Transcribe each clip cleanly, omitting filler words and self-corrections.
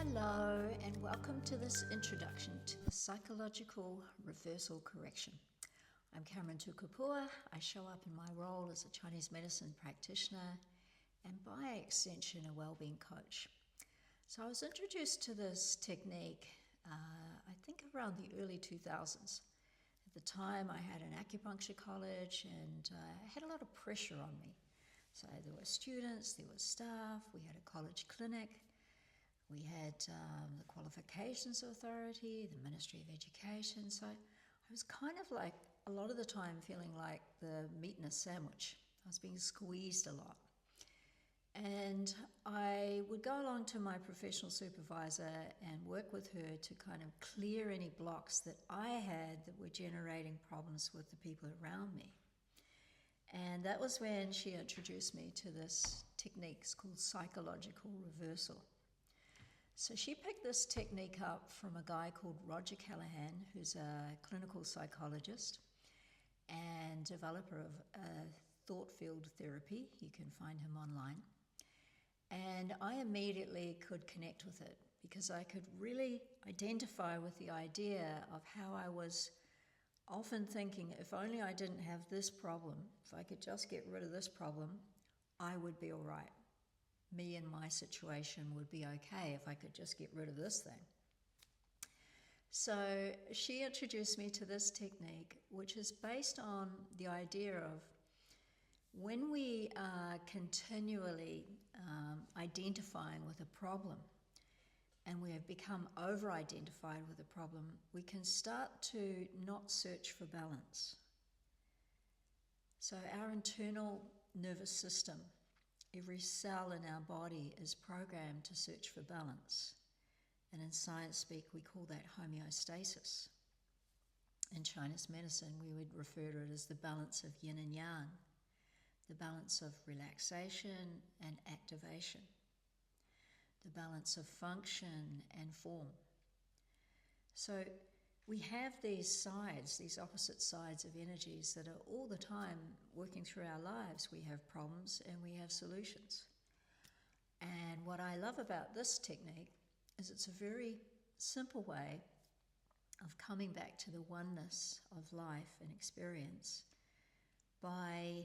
Hello, and welcome to this introduction to the psychological reversal correction. I'm Cameron Tukapua. I show up in my role as a Chinese medicine practitioner and by extension a well-being coach. So I was introduced to this technique I think around the early 2000s. At the time I had an acupuncture college and I had a lot of pressure on me. So there were students, there was staff, we had a college clinic. We had the Qualifications Authority, the Ministry of Education, so I was kind of like, a lot of the time, feeling like the meat in a sandwich. I was being squeezed a lot. And I would go along to my professional supervisor and work with her to kind of clear any blocks that I had that were generating problems with the people around me. And that was when she introduced me to this technique. It's called psychological reversal. So she picked this technique up from a guy called Roger Callahan, who's a clinical psychologist and developer of thought field therapy. You can find him online. And I immediately could connect with it because I could really identify with the idea of how I was often thinking, if only I didn't have this problem, if I could just get rid of this problem, I would be all right. Me and my situation would be okay if I could just get rid of this thing. So she introduced me to this technique, which is based on the idea of when we are continually identifying with a problem and we have become over-identified with a problem, we can start to not search for balance. So our internal nervous system, every cell in our body is programmed to search for balance. And in science speak, we call that homeostasis. In Chinese medicine, we would refer to it as the balance of yin and yang, the balance of relaxation and activation, the balance of function and form. So we have these sides, these opposite sides of energies that are all the time working through our lives. We have problems and we have solutions. And what I love about this technique is it's a very simple way of coming back to the oneness of life and experience by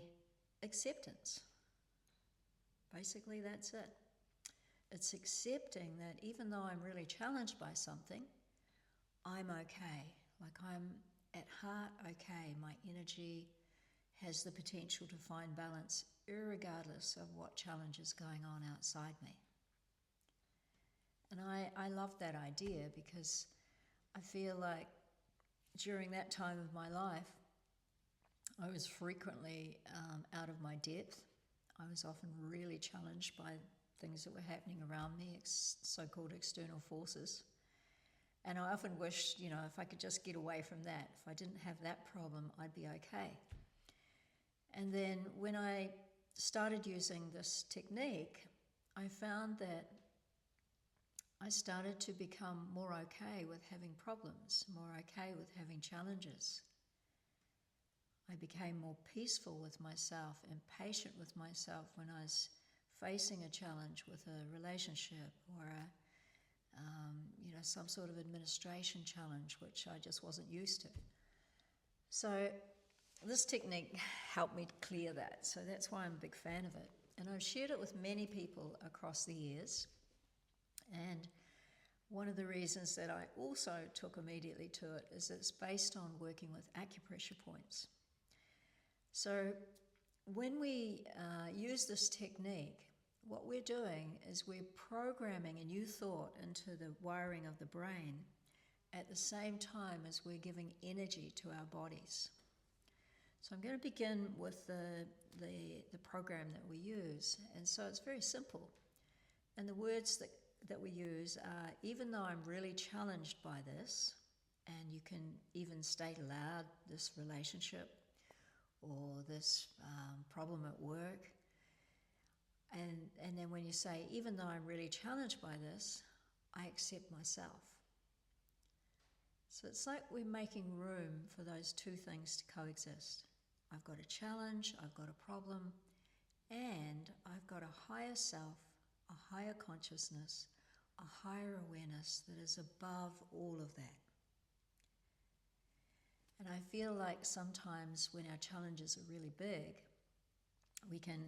acceptance. Basically, that's it. It's accepting that even though I'm really challenged by something, I'm okay. Like I'm at heart okay. My energy has the potential to find balance irregardless of what challenge is going on outside me. And I love that idea because I feel like during that time of my life, I was frequently out of my depth. I was often really challenged by things that were happening around me, so-called external forces. And I often wished, if I could just get away from that, if I didn't have that problem, I'd be okay. And then when I started using this technique, I found that I started to become more okay with having problems, more okay with having challenges. I became more peaceful with myself and patient with myself when I was facing a challenge with a relationship or some sort of administration challenge, which I just wasn't used to. So this technique helped me clear that. So that's why I'm a big fan of it. And I've shared it with many people across the years. And one of the reasons that I also took immediately to it is it's based on working with acupressure points. So when we use this technique, what we're doing is we're programming a new thought into the wiring of the brain at the same time as we're giving energy to our bodies. So I'm going to begin with the program that we use. And so it's very simple. And the words that we use are, even though I'm really challenged by this, and you can even state aloud this relationship or this problem at work, and then when you say, even though I'm really challenged by this, I accept myself. So it's like we're making room for those two things to coexist. I've got a challenge, I've got a problem, and I've got a higher self, a higher consciousness, a higher awareness that is above all of that. And I feel like sometimes when our challenges are really big, we can,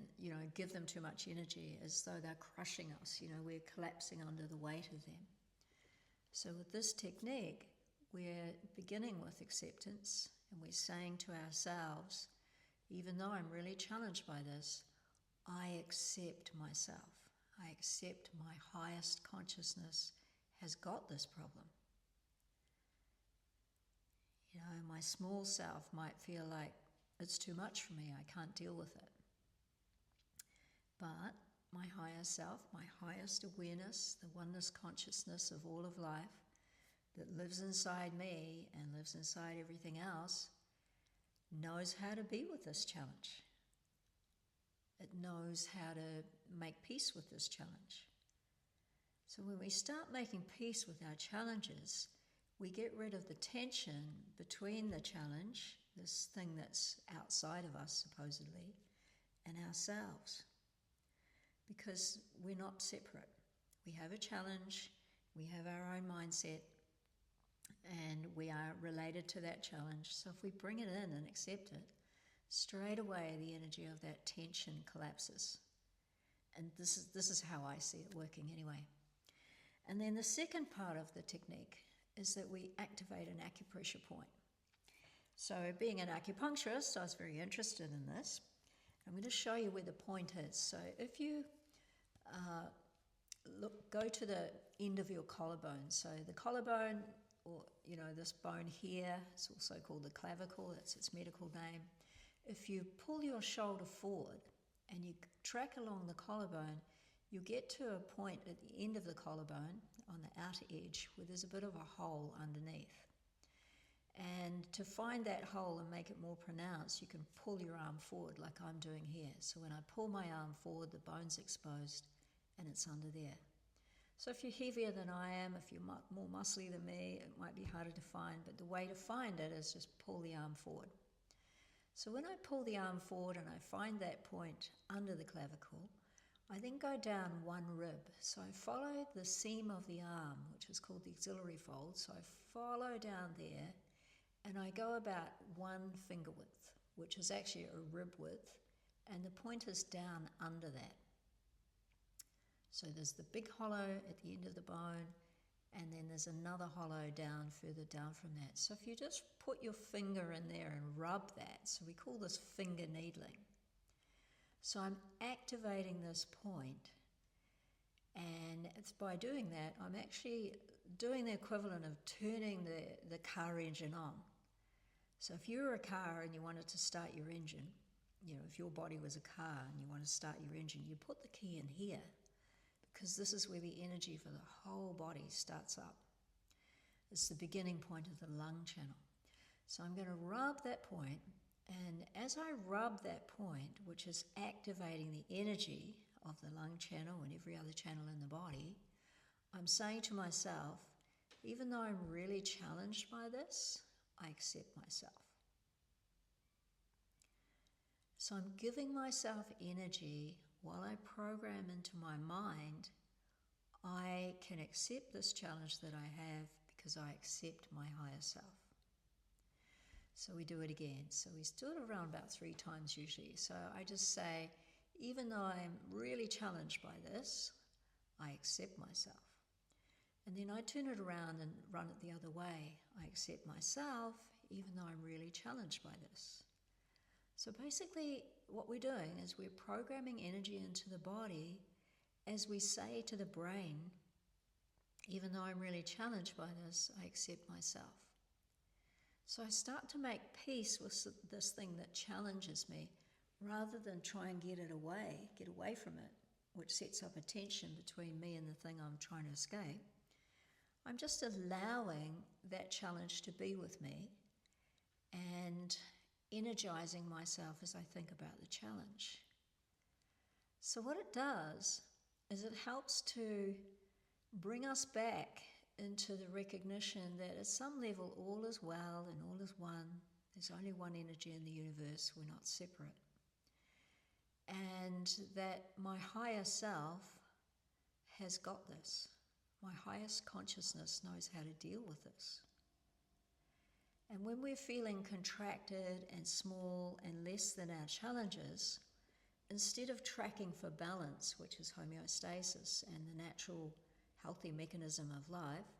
give them too much energy as though they're crushing us, we're collapsing under the weight of them. So with this technique, we're beginning with acceptance, and we're saying to ourselves, even though I'm really challenged by this, I accept myself. I accept my highest consciousness has got this problem. My small self might feel like it's too much for me, I can't deal with it. But my higher self, my highest awareness, the oneness consciousness of all of life that lives inside me and lives inside everything else, knows how to be with this challenge. It knows how to make peace with this challenge. So when we start making peace with our challenges, we get rid of the tension between the challenge, this thing that's outside of us supposedly, and ourselves. Because we're not separate. We have a challenge, we have our own mindset, and we are related to that challenge. So if we bring it in and accept it, straight away the energy of that tension collapses. And this is how I see it working anyway. And then the second part of the technique is that we activate an acupressure point. So being an acupuncturist, I was very interested in this. I'm going to show you where the point is. So if you go to the end of your collarbone. So the collarbone, or this bone here, it's also called the clavicle, that's its medical name. If you pull your shoulder forward and you track along the collarbone, you get to a point at the end of the collarbone on the outer edge where there's a bit of a hole underneath. And to find that hole and make it more pronounced, you can pull your arm forward like I'm doing here. So when I pull my arm forward, the bone's exposed and it's under there. So if you're heavier than I am, if you're more muscly than me, it might be harder to find, but the way to find it is just pull the arm forward. So when I pull the arm forward and I find that point under the clavicle, I then go down one rib. So I follow the seam of the arm, which is called the axillary fold. So I follow down there and I go about 1 finger width, which is actually a rib width, and the point is down under that. So there's the big hollow at the end of the bone, and then there's another hollow further down from that. So if you just put your finger in there and rub that, so we call this finger needling. So I'm activating this point, and it's by doing that, I'm actually doing the equivalent of turning the car engine on. So if you were a car and you wanted to start your engine, if your body was a car and you want to start your engine, you put the key in here, because this is where the energy for the whole body starts up. It's the beginning point of the lung channel. So I'm going to rub that point, and as I rub that point, which is activating the energy of the lung channel and every other channel in the body, I'm saying to myself, even though I'm really challenged by this, I accept myself. So I'm giving myself energy while I program into my mind, I can accept this challenge that I have because I accept my higher self. So we do it again. So we do it around about 3 times usually. So I just say, even though I'm really challenged by this, I accept myself. And then I turn it around and run it the other way. I accept myself, even though I'm really challenged by this. So basically, what we're doing is we're programming energy into the body as we say to the brain, even though I'm really challenged by this, I accept myself. So I start to make peace with this thing that challenges me, rather than try and get away from it, which sets up a tension between me and the thing I'm trying to escape. I'm just allowing that challenge to be with me and energizing myself as I think about the challenge. So what it does is it helps to bring us back into the recognition that at some level all is well and all is one. There's only one energy in the universe, we're not separate. And that my higher self has got this. My highest consciousness knows how to deal with this. And when we're feeling contracted and small and less than our challenges, instead of tracking for balance, which is homeostasis and the natural healthy mechanism of life,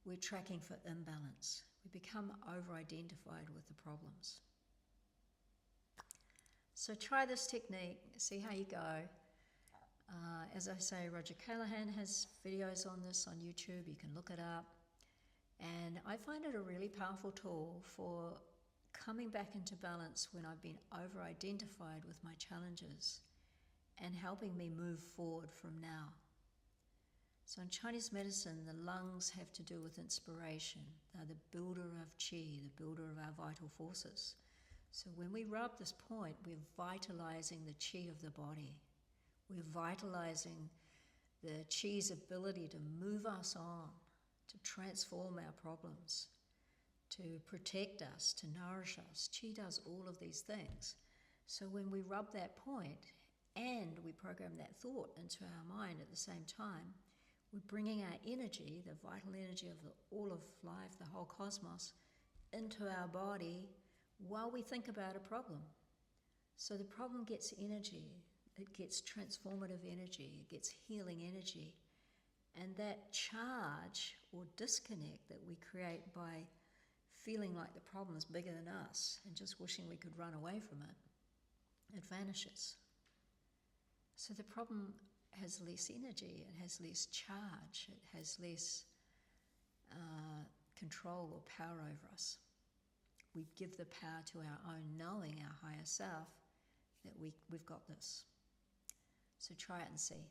we're tracking for imbalance. We become over-identified with the problems. So try this technique, see how you go. As I say, Roger Callahan has videos on this on YouTube. You can look it up. And I find it a really powerful tool for coming back into balance when I've been over-identified with my challenges and helping me move forward from now. So in Chinese medicine, the lungs have to do with inspiration. They're the builder of qi, the builder of our vital forces. So when we rub this point, we're vitalizing the qi of the body. We're vitalizing the qi's ability to move us on, to transform our problems, to protect us, to nourish us. Qi does all of these things. So when we rub that point and we program that thought into our mind at the same time, we're bringing our energy, the vital energy of all of life, the whole cosmos, into our body while we think about a problem. So the problem gets energy, it gets transformative energy, it gets healing energy. And that charge or disconnect that we create by feeling like the problem's bigger than us and just wishing we could run away from it, it vanishes. So the problem has less energy, it has less charge, it has less control or power over us. We give the power to our own knowing, our higher self, that we've got this. So try it and see.